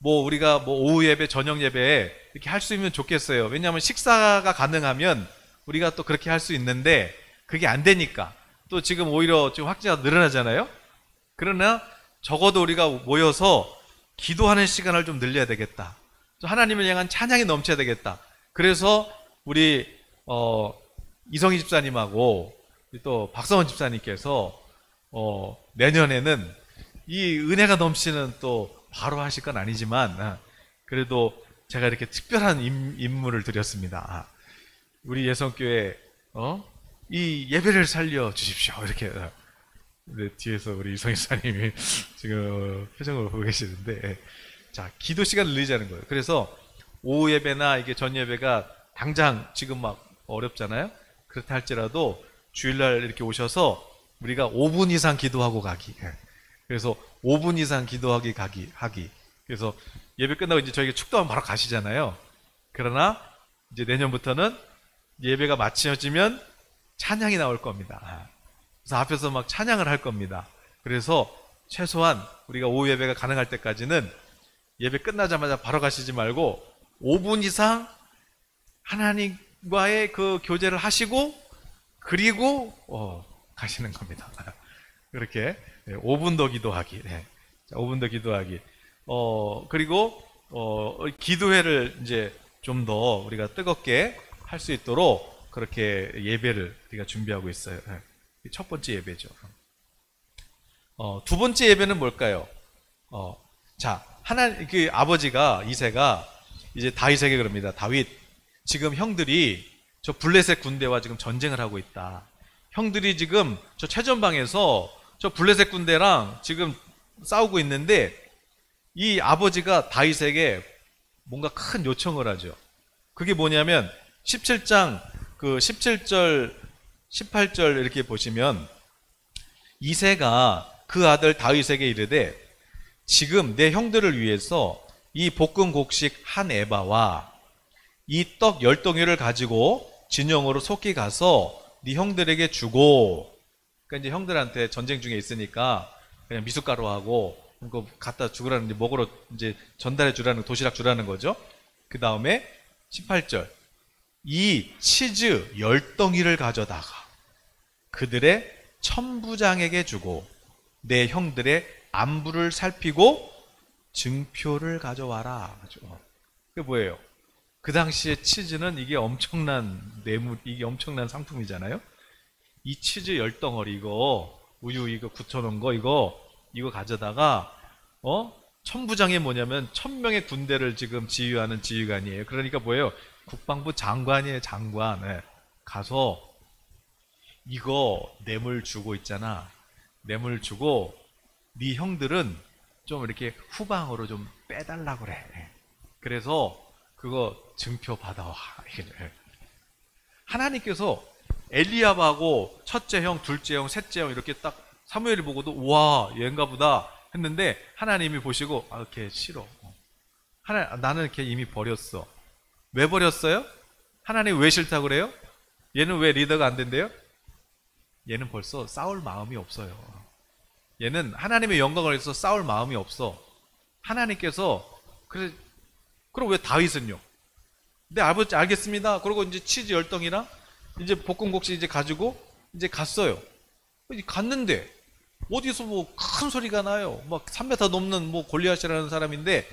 우리가 오후 예배, 저녁 예배 이렇게 할 수 있으면 좋겠어요. 왜냐하면 식사가 가능하면 우리가 또 그렇게 할 수 있는데 그게 안 되니까 또 지금 오히려 좀 확진자가 늘어나잖아요. 그러나 적어도 우리가 모여서 기도하는 시간을 좀 늘려야 되겠다. 하나님을 향한 찬양이 넘쳐야 되겠다. 그래서 우리 이성희 집사님하고 또 박성원 집사님께서 내년에는 이 은혜가 넘치는 또 바로 하실 건 아니지만 그래도 제가 이렇게 특별한 임무를 드렸습니다. 우리 예성교회 이 예배를 살려 주십시오. 이렇게. 근데 뒤에서 우리 이성희 집사님이 지금 표정을 보고 계시는데, 자, 기도 시간을 늘리자는 거예요. 그래서 오후 예배나 이게 전 예배가 당장 지금 막 어렵잖아요. 그렇다 할지라도 주일날 이렇게 오셔서 우리가 5분 이상 기도하고 가기. 그래서 5분 이상 기도하기 하기. 그래서 예배 끝나고 이제 저희가 축도하면 바로 가시잖아요. 그러나 이제 내년부터는 예배가 마쳐지면 찬양이 나올 겁니다. 그래서 앞에서 막 찬양을 할 겁니다. 그래서 최소한 우리가 오후 예배가 가능할 때까지는 예배 끝나자마자 바로 가시지 말고 5분 이상 하나님과의 그 교제를 하시고 그리고 가시는 겁니다. 그렇게 5분 더 기도하기. 네. 5분 더 기도하기. 그리고 기도회를 이제 좀 더 우리가 뜨겁게 할 수 있도록 그렇게 예배를 우리가 준비하고 있어요. 네. 첫 번째 예배죠. 두 번째 예배는 뭘까요? 자, 그 아버지가 이새가 이제 다윗에게 그럽니다. 다윗, 지금 형들이 저 블레셋 군대와 지금 전쟁을 하고 있다. 형들이 지금 저 최전방에서 저 블레셋 군대랑 지금 싸우고 있는데 이 아버지가 다윗에게 뭔가 큰 요청을 하죠. 그게 뭐냐면 17장 그 17절 18절 이렇게 보시면 이새가 그 아들 다윗에게 이르되 지금 내 형들을 위해서 이 볶은 곡식 한 에바와 이 떡 10덩이를 가지고 진영으로 속히 가서 네 형들에게 주고, 그러니까 이제 형들한테 전쟁 중에 있으니까 그냥 미숫가루하고 그거 갖다 주라는, 이제 먹으러 이제 전달해 주라는, 도시락 주라는 거죠. 그 다음에 18절 이 치즈 10덩이를 가져다가 그들의 천부장에게 주고 내 형들의 안부를 살피고 증표를 가져와라. 그게 뭐예요? 그 당시에 치즈는 이게 엄청난 이게 엄청난 상품이잖아요. 이 치즈 10덩어리 이거 우유 이거 굳혀놓은 거 이거 가져다가 천부장이 뭐냐면 1000명의 군대를 지금 지휘하는 지휘관이에요. 그러니까 뭐예요? 국방부 장관이에요. 장관. 네. 가서 이거 뇌물 주고 있잖아. 뇌물 주고 네 형들은 좀 이렇게 후방으로 좀 빼달라고 그래. 그래서 그거 증표 받아와. 하나님께서 엘리압하고 첫째 형, 둘째 형, 셋째 형 이렇게 딱 사무엘이 보고도 우와 얘인가 보다 했는데 하나님이 보시고 걔 싫어. 나는 걔 이미 버렸어. 왜 버렸어요? 하나님 왜 싫다고 그래요? 얘는 왜 리더가 안 된대요? 얘는 벌써 싸울 마음이 없어요. 얘는 하나님의 영광을 위해서 싸울 마음이 없어. 하나님께서 그래 그럼 왜 다윗은요? 네, 아버지 알겠습니다. 그러고 이제 치즈 10덩이랑 이제 볶음국수 이제 가지고 이제 갔어요. 갔는데 어디서 뭐 큰 소리가 나요. 막 3m 넘는 뭐 골리앗이라는 사람인데,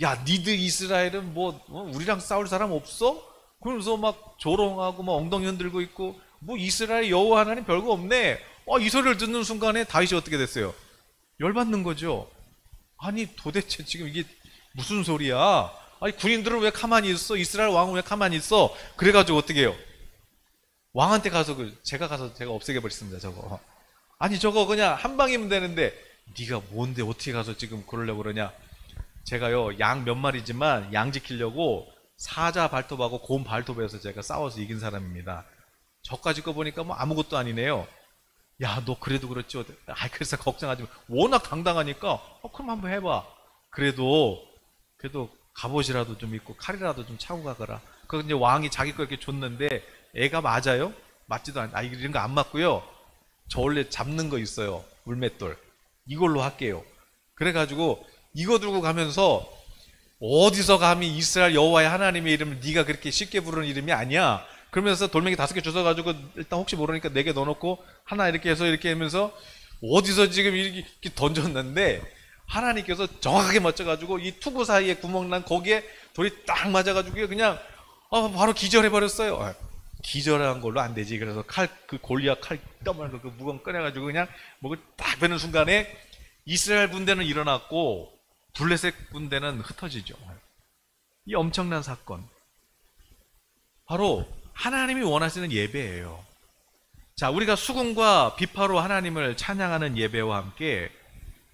야, 니들 이스라엘은 뭐 우리랑 싸울 사람 없어? 그러면서 막 조롱하고 막 엉덩이 흔들고 있고, 뭐 이스라엘 여호와 하나님 별거 없네. 이 소리를 듣는 순간에 다윗이 어떻게 됐어요? 열받는 거죠. 아니 도대체 지금 이게 무슨 소리야? 아니 군인들은 왜 가만히 있어? 이스라엘 왕은 왜 가만히 있어? 그래가지고 어떻게 해요? 왕한테 가서 제가 없애게 버렸습니다. 저거. 아니 저거 그냥 한 방이면 되는데 네가 뭔데 어떻게 가서 지금 그러려고 그러냐? 제가요 양 몇 마리지만 양 지키려고 사자 발톱하고 곰 발톱에서 제가 싸워서 이긴 사람입니다. 저까지 거 보니까 뭐 아무것도 아니네요. 야, 너 그래도 그렇지. 그래서 걱정하지 마. 워낙 당당하니까 그럼 한번 해봐. 그래도 갑옷이라도 좀 입고 칼이라도 좀 차고 가거라. 그 이제 왕이 자기 거 이렇게 줬는데 애가 맞아요? 맞지도 않아. 이런 거 안 맞고요. 저 원래 잡는 거 있어요. 물맷돌. 이걸로 할게요. 그래가지고 이거 들고 가면서 어디서 감히 이스라엘 여호와의 하나님의 이름을 네가 그렇게 쉽게 부르는 이름이 아니야. 그러면서 돌멩이 5개 주워가지고 일단 혹시 모르니까 4개 넣어놓고 하나 이렇게 해서 이렇게 하면서 어디서 지금 이렇게 던졌는데 하나님께서 정확하게 맞춰가지고 이 투구 사이에 구멍 난 거기에 돌이 딱 맞아가지고 그냥 바로 기절해버렸어요. 기절한 걸로 안 되지. 그래서 그 골리앗 칼 떠말로 그 무거운 꺼내가지고 그냥 목을 딱 베는 순간에 이스라엘 군대는 일어났고 블레셋 군대는 흩어지죠. 이 엄청난 사건. 바로 하나님이 원하시는 예배예요. 자, 우리가 수금과 비파로 하나님을 찬양하는 예배와 함께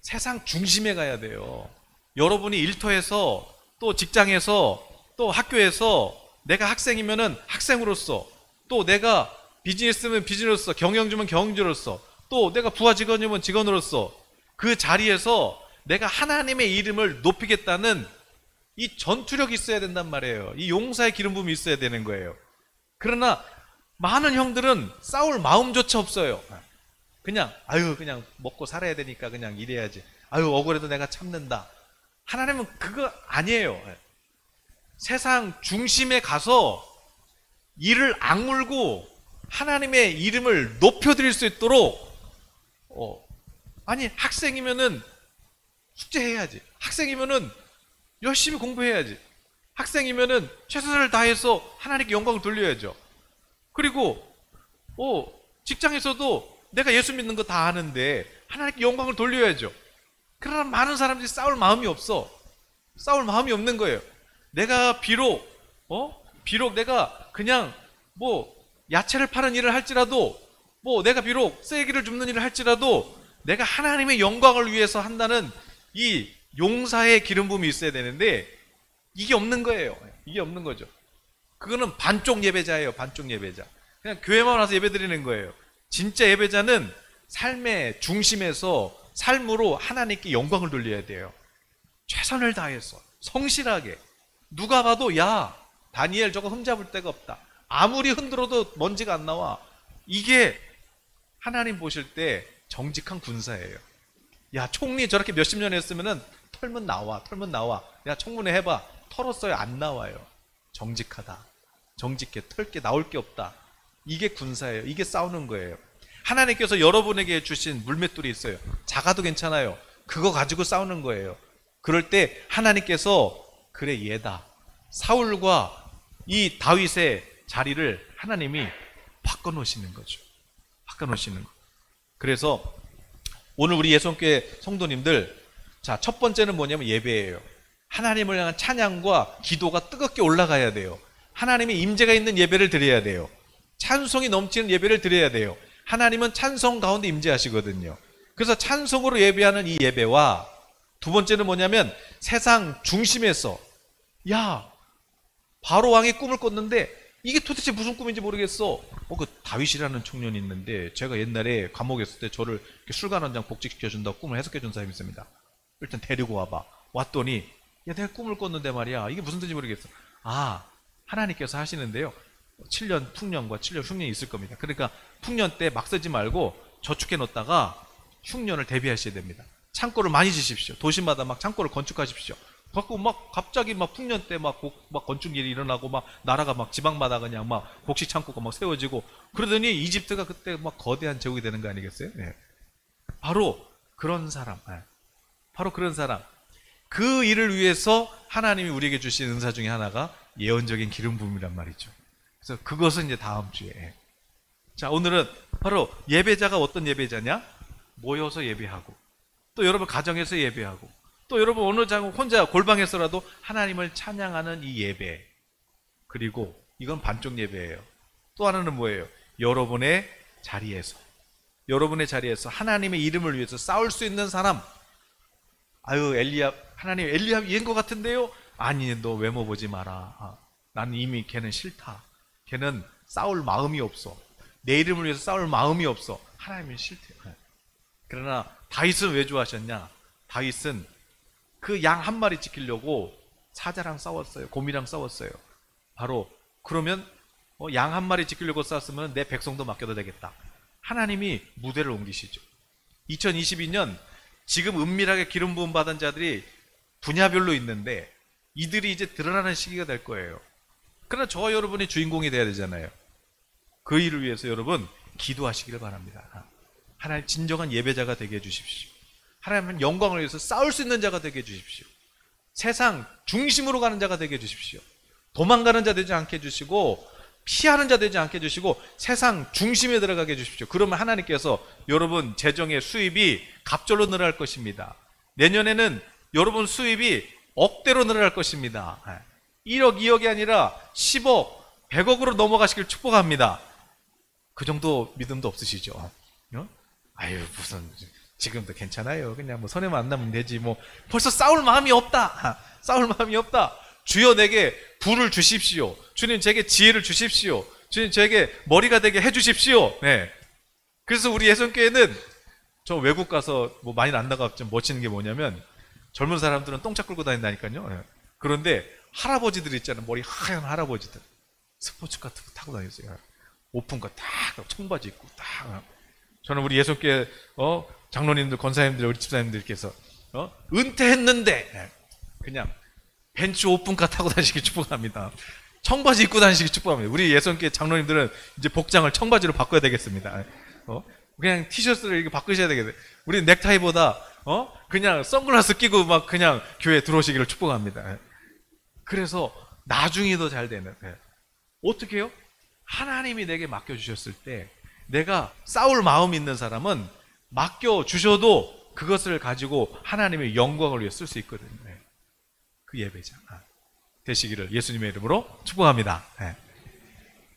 세상 중심에 가야 돼요. 여러분이 일터에서 또 직장에서 또 학교에서 내가 학생이면은 학생으로서 또 내가 비즈니스면 비즈니스로서 경영주면 경영주로서 또 내가 부하 직원이면 직원으로서 그 자리에서 내가 하나님의 이름을 높이겠다는 이 전투력이 있어야 된단 말이에요. 이 용사의 기름 부음이 있어야 되는 거예요. 그러나 많은 형들은 싸울 마음조차 없어요. 그냥 먹고 살아야 되니까 그냥 이래야지. 억울해도 내가 참는다. 하나님은 그거 아니에요. 세상 중심에 가서 이를 악물고 하나님의 이름을 높여드릴 수 있도록 학생이면은 숙제해야지. 학생이면은 열심히 공부해야지. 학생이면은 최선을 다해서 하나님께 영광을 돌려야죠. 그리고 직장에서도 내가 예수 믿는 거 다 아는데 하나님께 영광을 돌려야죠. 그러나 많은 사람들이 싸울 마음이 없어. 싸울 마음이 없는 거예요. 내가 비록 내가 그냥 야채를 파는 일을 할지라도 내가 비록 쐐기를 줍는 일을 할지라도 내가 하나님의 영광을 위해서 한다는 이 용사의 기름 부음이 있어야 되는데 이게 없는 거예요. 이게 없는 거죠. 그거는 반쪽 예배자예요. 반쪽 예배자. 그냥 교회만 와서 예배 드리는 거예요. 진짜 예배자는 삶의 중심에서 삶으로 하나님께 영광을 돌려야 돼요. 최선을 다해서 성실하게. 누가 봐도 야 다니엘 저거 흠잡을 데가 없다. 아무리 흔들어도 먼지가 안 나와. 이게 하나님 보실 때 정직한 군사예요. 야 총리 저렇게 몇십 년 했으면은 털면 나와. 야 청문회 해봐. 털었어요. 안 나와요. 정직하다. 정직해. 털 게 나올 게 없다. 이게 군사예요. 이게 싸우는 거예요. 하나님께서 여러분에게 주신 물맷돌이 있어요. 작아도 괜찮아요. 그거 가지고 싸우는 거예요. 그럴 때 하나님께서 그래 얘다. 사울과 이 다윗의 자리를 하나님이 바꿔놓으시는 거죠. 바꿔놓으시는 거. 그래서 오늘 우리 예수님께 성도님들, 자, 첫 번째는 뭐냐면 예배예요. 하나님을 향한 찬양과 기도가 뜨겁게 올라가야 돼요. 하나님의 임재가 있는 예배를 드려야 돼요. 찬송이 넘치는 예배를 드려야 돼요. 하나님은 찬송 가운데 임재하시거든요. 그래서 찬송으로 예배하는 이 예배와 두 번째는 뭐냐면 세상 중심에서 야 바로 왕이 꿈을 꿨는데 이게 도대체 무슨 꿈인지 모르겠어. 그 다윗이라는 청년이 있는데 제가 옛날에 감옥에 있을 때 저를 술관 원장 복직시켜준다고 꿈을 해석해준 사람이 있습니다. 일단 데리고 와봐. 왔더니 야 내가 꿈을 꿨는데 말이야 이게 무슨 뜻인지 모르겠어. 하나님께서 하시는데요 7년 풍년과 7년 흉년이 있을 겁니다. 그러니까 풍년 때 막 쓰지 말고 저축해 놓다가 흉년을 대비하셔야 됩니다. 창고를 많이 지십시오. 도시마다 막 창고를 건축하십시오. 갖고 막 갑자기 막 풍년 때 막 건축일이 일어나고 막 나라가 막 지방마다 그냥 막 곡식 창고가 막 세워지고 그러더니 이집트가 그때 막 거대한 제국이 되는 거 아니겠어요? 네. 바로 그런 사람, 바로 그런 사람. 그 일을 위해서 하나님이 우리에게 주신 은사 중에 하나가 예언적인 기름 부음이란 말이죠. 그래서 그것은 이제 다음 주에. 자, 오늘은 바로 예배자가 어떤 예배자냐? 모여서 예배하고, 또 여러분 가정에서 예배하고, 또 여러분 어느 장 혼자 골방에서라도 하나님을 찬양하는 이 예배. 그리고 이건 반쪽 예배예요. 또 하나는 뭐예요? 여러분의 자리에서 하나님의 이름을 위해서 싸울 수 있는 사람. 아유, 엘리압, 하나님 엘리압 얘인 것 같은데요? 아니, 너 외모 보지 마라. 나는 이미 걔는 싫다. 걔는 싸울 마음이 없어. 내 이름을 위해서 싸울 마음이 없어. 하나님은 싫대요. 그러나 다윗은 왜 좋아하셨냐? 다윗은 그 양 한 마리 지키려고 사자랑 싸웠어요. 곰이랑 싸웠어요. 바로 그러면 양 한 마리 지키려고 싸웠으면 내 백성도 맡겨도 되겠다. 하나님이 무대를 옮기시죠. 2022년 지금 은밀하게 기름 부음 받은 자들이 분야별로 있는데 이들이 이제 드러나는 시기가 될 거예요. 그러나 저와 여러분이 주인공이 돼야 되잖아요. 그 일을 위해서 여러분 기도하시기를 바랍니다. 하나님 진정한 예배자가 되게 해주십시오. 하나님은 영광을 위해서 싸울 수 있는 자가 되게 해주십시오. 세상 중심으로 가는 자가 되게 해주십시오. 도망가는 자 되지 않게 해주시고 피하는 자 되지 않게 해주시고 세상 중심에 들어가게 해주십시오. 그러면 하나님께서 여러분 재정의 수입이 갑절로 늘어날 것입니다. 내년에는 여러분 수입이 억대로 늘어날 것입니다. 1억, 2억이 아니라 10억, 100억으로 넘어가시길 축복합니다. 그 정도 믿음도 없으시죠? 아유, 무슨 지금도 괜찮아요. 그냥 뭐 손해만 안 나면 되지. 뭐 벌써 싸울 마음이 없다. 싸울 마음이 없다. 주여 내게 부를 주십시오. 주님 제게 지혜를 주십시오. 주님 제게 머리가 되게 해주십시오. 네. 그래서 우리 예선교회는 저 외국 가서 뭐 많이 안 나가 좀 멋지는 게 뭐냐면 젊은 사람들은 똥차 끌고 다닌다니까요. 네. 그런데 할아버지들 있잖아요. 머리 하얀 할아버지들 스포츠 같은 거 타고 다녔어요. 오픈카 딱 청바지 입고 딱. 저는 우리 예선교회 장로님들, 권사님들, 우리 집사님들께서 은퇴했는데 그냥 벤츠 오픈카 타고 다니시길 축복합니다. 청바지 입고 다니시길 축복합니다. 우리 예선교회 장로님들은 이제 복장을 청바지로 바꿔야 되겠습니다. 그냥 티셔츠를 이렇게 바꾸셔야 되겠어요. 우리 넥타이보다 그냥 선글라스 끼고 막 그냥 교회에 들어오시기를 축복합니다. 그래서 나중에 더 잘 되는. 어떻게 해요? 하나님이 내게 맡겨주셨을 때 내가 싸울 마음이 있는 사람은 맡겨주셔도 그것을 가지고 하나님의 영광을 위해 쓸 수 있거든요. 그 예배자 되시기를 예수님의 이름으로 축복합니다.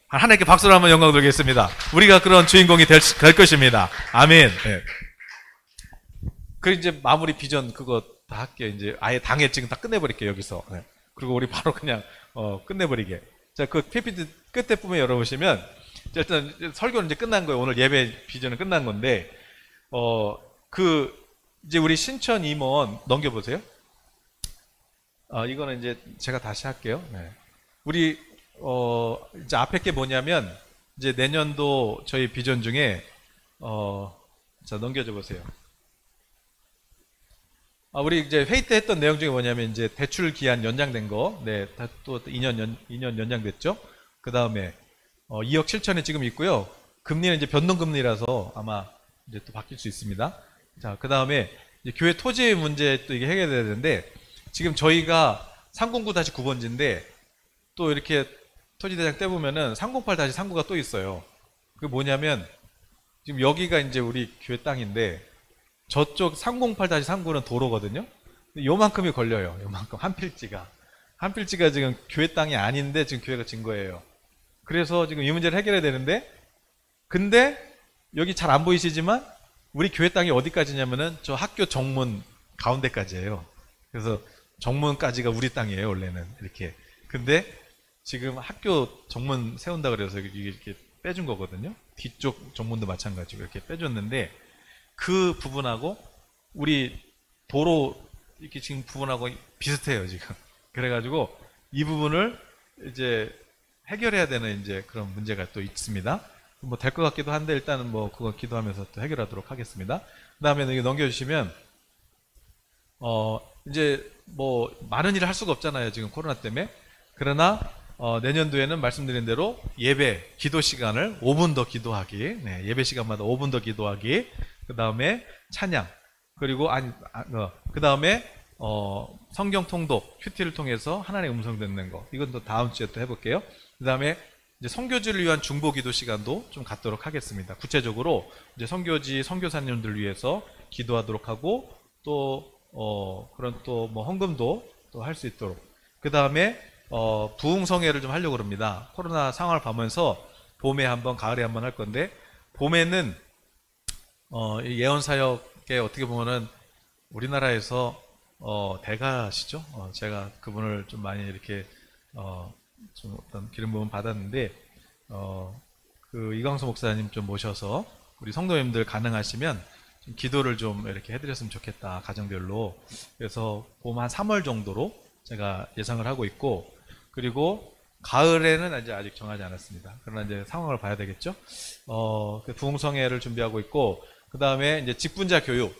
하나님께 박수를 한번 영광 드리겠습니다. 우리가 그런 주인공이 될 것입니다. 아멘. 그리고 이제 마무리 비전 그거 다 할게요. 이제 아예 당회증 다 끝내버릴게요. 여기서. 그리고 우리 바로 그냥 끝내버리게. 자, 그 PPT 끝에 보면 열어보시면 일단 설교는 이제 끝난 거예요. 오늘 예배 비전은 끝난 건데 이제 우리 신천 임원 넘겨보세요. 이거는 이제 제가 다시 할게요. 우리 이제 앞에 게 뭐냐면 이제 내년도 저희 비전 중에 자 넘겨줘 보세요. 우리 이제 회의 때 했던 내용 중에 뭐냐면 이제 대출 기한 연장된 거, 또 2년 연장됐죠. 그 다음에 2억 7천에 지금 있고요. 금리는 이제 변동금리라서 아마 이제 또 바뀔 수 있습니다. 자, 그 다음에 교회 토지 문제 또 이게 해결돼야 되는데 지금 저희가 309-9번지인데 또 이렇게 토지대장 떼보면은 308-3구가 또 있어요. 그게 뭐냐면 지금 여기가 이제 우리 교회 땅인데 저쪽 308-3구는 도로거든요. 요만큼이 걸려요. 요만큼 한 필지가 지금 교회 땅이 아닌데 지금 교회가 진 거예요. 그래서 지금 이 문제를 해결해야 되는데 근데 여기 잘 안 보이시지만 우리 교회 땅이 어디까지냐면은 저 학교 정문 가운데까지예요. 그래서 정문까지가 우리 땅이에요, 원래는. 이렇게. 근데 지금 학교 정문 세운다 그래서 이렇게 빼준 거거든요. 뒤쪽 정문도 마찬가지고 이렇게 빼줬는데 그 부분하고 우리 도로 이렇게 지금 부분하고 비슷해요, 지금. 그래가지고 이 부분을 이제 해결해야 되는 이제 그런 문제가 또 있습니다. 뭐 될 것 같기도 한데 일단은 뭐 그거 기도하면서 또 해결하도록 하겠습니다. 그 다음에 여기 넘겨주시면 이제 뭐 많은 일을 할 수가 없잖아요. 지금 코로나 때문에. 그러나 내년도에는 말씀드린 대로 예배, 기도 시간을 5분 더 기도하기, 네, 예배 시간마다 5분 더 기도하기, 그 다음에 찬양, 그리고 그 다음에 성경 통독, 큐티를 통해서 하나님의 음성 듣는 거, 이건 또 다음 주에 또 해볼게요. 그 다음에 이제 선교지를 위한 중보 기도 시간도 좀 갖도록 하겠습니다. 구체적으로 이제 선교지 선교사님들 위해서 기도하도록 하고, 또 그런 또 뭐 헌금도 또 할 수 있도록. 그 다음에 부흥성회를 좀 하려고 합니다. 코로나 상황을 보면서 봄에 한번, 가을에 한번 할 건데, 봄에는 예언 사역에 어떻게 보면은 우리나라에서 대가시죠. 제가 그분을 좀 많이 이렇게 좀 어떤 기름 부음 받았는데, 그 이광수 목사님 좀 모셔서 우리 성도님들 가능하시면 좀 기도를 좀 이렇게 해드렸으면 좋겠다, 가정별로. 그래서 봄 한 3월 정도로 제가 예상을 하고 있고, 그리고 가을에는 이제 아직 정하지 않았습니다. 그러나 이제 상황을 봐야 되겠죠. 그 부흥성회를 준비하고 있고, 그 다음에 이제 직분자 교육.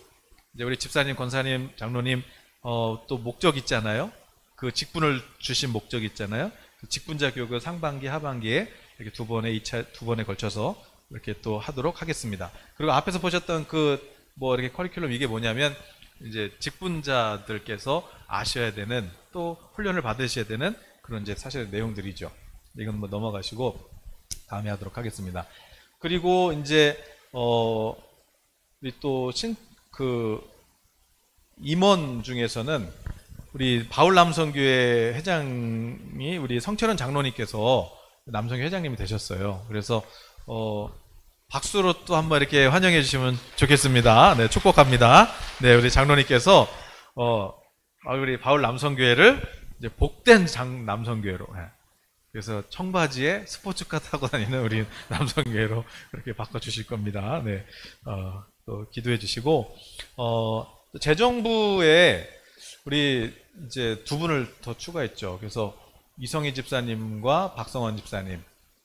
이제 우리 집사님, 권사님, 장로님 또 목적 있잖아요. 그 직분을 주신 목적 있잖아요. 그 직분자 교육을 상반기, 하반기에 이렇게 두 번에 걸쳐서 이렇게 또 하도록 하겠습니다. 그리고 앞에서 보셨던 그 뭐 이렇게 커리큘럼, 이게 뭐냐면 이제 직분자들께서 아셔야 되는, 또 훈련을 받으셔야 되는 그런 이제 사실 내용들이죠. 이건 뭐 넘어가시고 다음에 하도록 하겠습니다. 그리고 이제 우리 또 임원 중에서는 우리 바울 남성교회 회장이 우리 성철원 장로님께서 남성교회 회장님이 되셨어요. 그래서 박수로 또 한번 이렇게 환영해 주시면 좋겠습니다. 네, 축복합니다. 네, 우리 장로님께서 우리 바울 남성교회를 이제 복된 남성교회로, 네, 그래서 청바지에 스포츠카 타고 다니는 우리 남성교회로 그렇게 바꿔주실 겁니다. 네, 또 기도해 주시고, 재정부에 우리 이제 두 분을 더 추가했죠. 그래서 이성희 집사님과 박성원 집사님,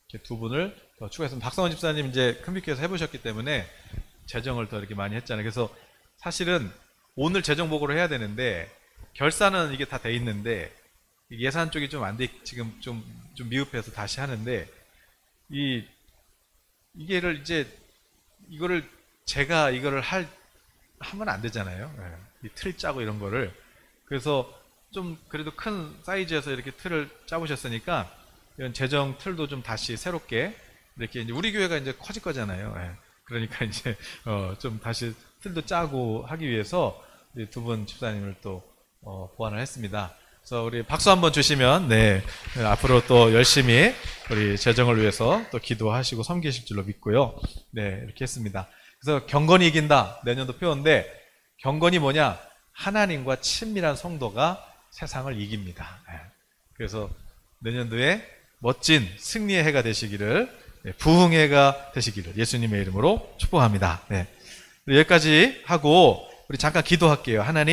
이렇게 두 분을 더 추가했습니다. 박성원 집사님 이제 큰빛교회에서 해보셨기 때문에 재정을 더 이렇게 많이 했잖아요. 그래서 사실은 오늘 재정 보고를 해야 되는데, 결산은 이게 다 돼 있는데 예산 쪽이 좀 안 돼, 지금 좀 미흡해서 다시 하는데, 이게를 이제 이거를 제가 이거를 하면 안 되잖아요. 이 틀 짜고 이런 거를. 그래서 좀 그래도 큰 사이즈에서 이렇게 틀을 짜보셨으니까 이런 재정 틀도 좀 다시 새롭게 이렇게, 이제 우리 교회가 이제 커질 거잖아요. 그러니까 이제 좀 다시 틀도 짜고 하기 위해서 두 분 집사님을 또 보완을 했습니다. 그래서 우리 박수 한번 주시면, 네, 앞으로 또 열심히 우리 재정을 위해서 또 기도하시고 섬기실 줄로 믿고요. 네, 이렇게 했습니다. 그래서 경건이 이긴다, 내년도 표어인데, 경건이 뭐냐? 하나님과 친밀한 성도가 세상을 이깁니다. 그래서 내년도에 멋진 승리의 해가 되시기를, 부흥의 해가 되시기를 예수님의 이름으로 축복합니다. 네, 여기까지 하고 우리 잠깐 기도할게요. 하나님,